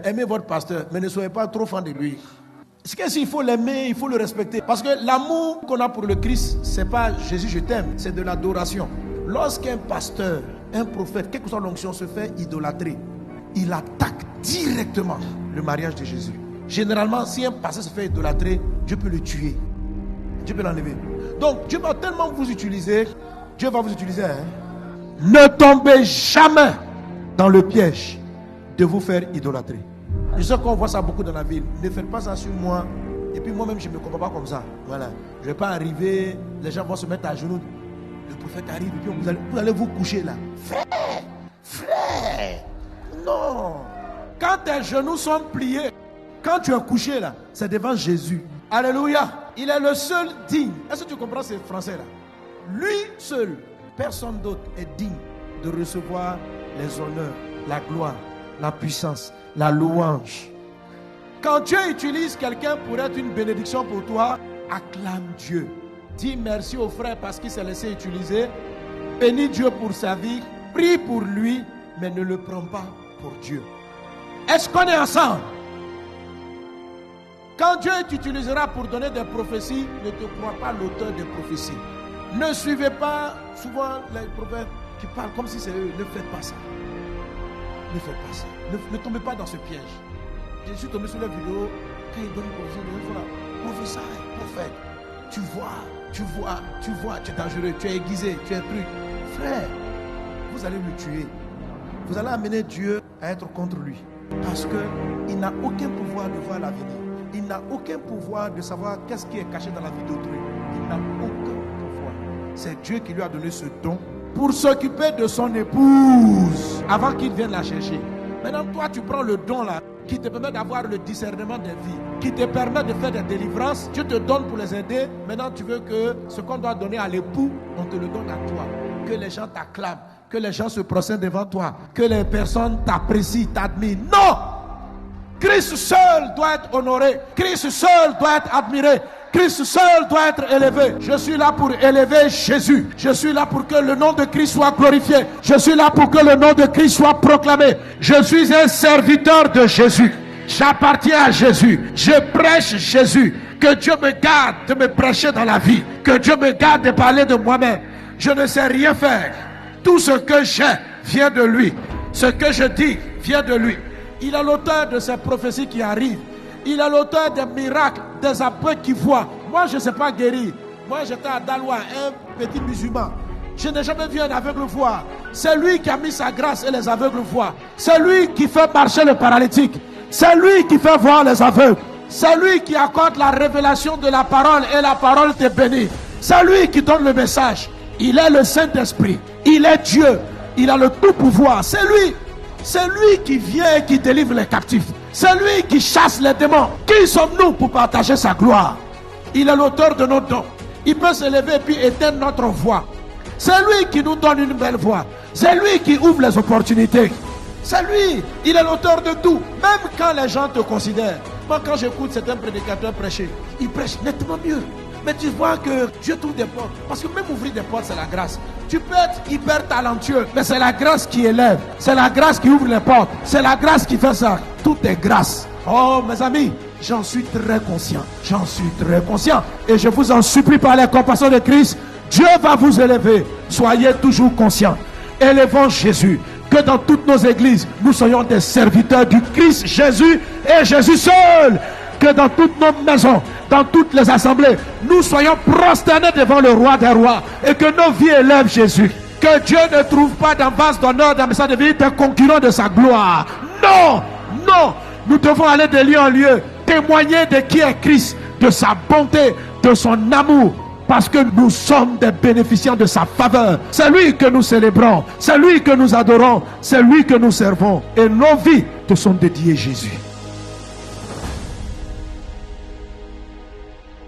Aimez votre pasteur, mais ne soyez pas trop fan de lui. C'est que s'il faut l'aimer, il faut le respecter. Parce que l'amour qu'on a pour le Christ, c'est pas Jésus je t'aime, c'est de l'adoration. Lorsqu'un pasteur, un prophète, quelle que soit l'onction, se fait idolâtrer, il attaque directement le mariage de Jésus. Généralement, si un pasteur se fait idolâtrer, Dieu peut le tuer. Dieu peut l'enlever. Donc, Dieu va tellement vous utiliser. Dieu va vous utiliser. Ne tombez jamais dans le piège de vous faire idolâtrer. Je sais qu'on voit ça beaucoup dans la ville. Ne faites pas ça sur moi. Et puis moi-même, je ne me comprends pas comme ça. Voilà. Je ne vais pas arriver. Les gens vont se mettre à genoux. Le prophète arrive et puis vous allez vous coucher là. Frère. Non. Quand tes genoux sont pliés, quand tu es couché là, c'est devant Jésus. Alléluia. Il est le seul digne. Est-ce que tu comprends ce français là? Lui seul, personne d'autre est digne de recevoir les honneurs, la gloire, la puissance, la louange. Quand Dieu utilise quelqu'un pour être une bénédiction pour toi, acclame Dieu. Dis merci au frère parce qu'il s'est laissé utiliser. Bénis Dieu pour sa vie. Prie pour lui, mais ne le prends pas pour Dieu. Est-ce qu'on est ensemble? Quand Dieu t'utilisera pour donner des prophéties, ne te crois pas l'auteur des prophéties. Ne suivez pas souvent les prophètes qui parlent comme si c'est eux. Ne faites pas ça. Ne faites pas ça. Ne tombez pas dans ce piège. Je suis tombé sur la vidéo quand il donne une prophétie. Prophète, prophète. Tu vois, tu es dangereux, tu es aiguisé, tu es truc. Frère, vous allez le tuer. Vous allez amener Dieu à être contre lui. Parce qu'il n'a aucun pouvoir de voir l'avenir. Il n'a aucun pouvoir de savoir qu'est-ce qui est caché dans la vie d'autrui. Il n'a aucun pouvoir. C'est Dieu qui lui a donné ce don pour s'occuper de son épouse avant qu'il vienne la chercher. Maintenant, toi, tu prends le don là qui te permet d'avoir le discernement des vies, qui te permet de faire des délivrances. Dieu te donne pour les aider. Maintenant, tu veux que ce qu'on doit donner à l'époux, on te le donne à toi. Que les gens t'acclament, que les gens se prosternent devant toi, que les personnes t'apprécient, t'admirent. Non! Christ seul doit être honoré. Christ seul doit être admiré. Christ seul doit être élevé. Je suis là pour élever Jésus. Je suis là pour que le nom de Christ soit glorifié. Je suis là pour que le nom de Christ soit proclamé. Je suis un serviteur de Jésus. J'appartiens à Jésus. Je prêche Jésus. Que Dieu me garde de me prêcher dans la vie. Que Dieu me garde de parler de moi-même. Je ne sais rien faire. Tout ce que j'ai vient de lui. Ce que je dis vient de lui. Il est l'auteur de ces prophéties qui arrivent. Il est l'auteur des miracles, des aveugles qui voient. Moi, je ne sais pas guérir. Moi, j'étais à Daloa, un petit musulman. Je n'ai jamais vu un aveugle voir. C'est lui qui a mis sa grâce et les aveugles voient. C'est lui qui fait marcher le paralytique. C'est lui qui fait voir les aveugles. C'est lui qui accorde la révélation de la parole et la parole te bénit. C'est lui qui donne le message. Il est le Saint-Esprit. Il est Dieu. Il a le tout pouvoir. C'est lui. C'est lui qui vient et qui délivre les captifs. C'est lui qui chasse les démons. Qui sommes-nous pour partager sa gloire? Il est l'auteur de nos dons. Il peut se lever et puis éteindre notre voix. C'est lui qui nous donne une belle voix. C'est lui qui ouvre les opportunités. C'est lui. Il est l'auteur de tout. Même quand les gens te considèrent. Moi, quand j'écoute certains prédicateurs prêcher, ils prêchent nettement mieux. Mais tu vois que Dieu trouve des portes. Parce que même ouvrir des portes, c'est la grâce. Tu peux être hyper talentueux, mais c'est la grâce qui élève. C'est la grâce qui ouvre les portes. C'est la grâce qui fait ça. Tout est grâce. Oh, mes amis, j'en suis très conscient. J'en suis très conscient. Et je vous en supplie par la compassion de Christ, Dieu va vous élever. Soyez toujours conscients. Élevons Jésus. Que dans toutes nos églises, nous soyons des serviteurs du Christ Jésus et Jésus seul. Que dans toutes nos maisons, dans toutes les assemblées, nous soyons prosternés devant le roi des rois et que nos vies élèvent Jésus. Que Dieu ne trouve pas dans vase d'honneur, dans sa vie, des concurrents de sa gloire. Non, non, nous devons aller de lieu en lieu, témoigner de qui est Christ, de sa bonté, de son amour, parce que nous sommes des bénéficiaires de sa faveur. C'est lui que nous célébrons, c'est lui que nous adorons, c'est lui que nous servons et nos vies te sont dédiées Jésus.